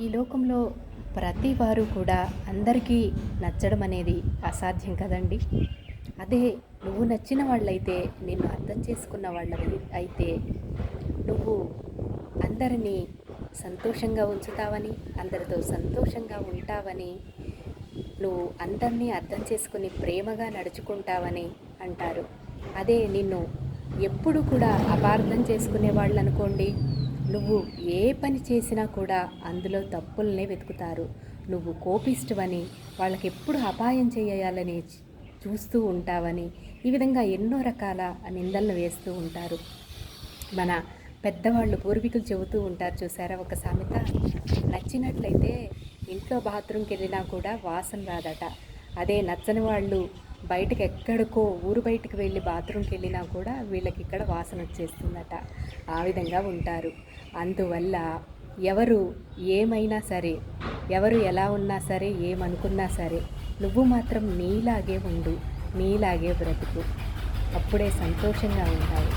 ఈ లోకంలో ప్రతి వారు కూడా అందరికీ నచ్చడం అనేది అసాధ్యం కదండి. అదే నువ్వు నచ్చిన వాళ్ళైతే, నిన్ను అర్థం చేసుకున్న వాళ్ళవి అయితే, నువ్వు అందరినీ సంతోషంగా ఉంచుతావని, అందరితో సంతోషంగా ఉంటావని, నువ్వు అందరినీ అర్థం చేసుకుని ప్రేమగా నడుచుకుంటావని అంటారు. అదే నిన్ను ఎప్పుడు కూడా అపార్థం చేసుకునే వాళ్ళు అనుకోండి, నువ్వు ఏ పని చేసినా కూడా అందులో తప్పుల్నే వెతుకుతారు. నువ్వు కోపిష్టివని, వాళ్ళకి ఎప్పుడు అపాయం చేయాలని చూస్తూ ఉంటావని, ఈ విధంగా ఎన్నో రకాల నిందలను వేస్తూ ఉంటారు. మన పెద్దవాళ్ళు పూర్వీకులు చెబుతూ ఉంటారు చూసారా ఒక సామెత, నచ్చినట్లయితే ఇంట్లో బాత్రూమ్కి వెళ్ళినా కూడా వాసన రాదట. అదే నచ్చని వాళ్ళు బయటకు ఎక్కడికో ఊరు బయటకు వెళ్ళి బాత్రూమ్కి వెళ్ళినా కూడా వీళ్ళకి ఇక్కడ వాసన వచ్చేస్తుందట. ఆ విధంగా ఉంటారు. అందువల్ల ఎవరు ఏమైనా సరే, ఎవరు ఎలా ఉన్నా సరే, ఏమనుకున్నా సరే, నువ్వు మాత్రం నీలాగే ఉండు, నీలాగే బ్రతుకు. అప్పుడే సంతోషంగా ఉంటావు.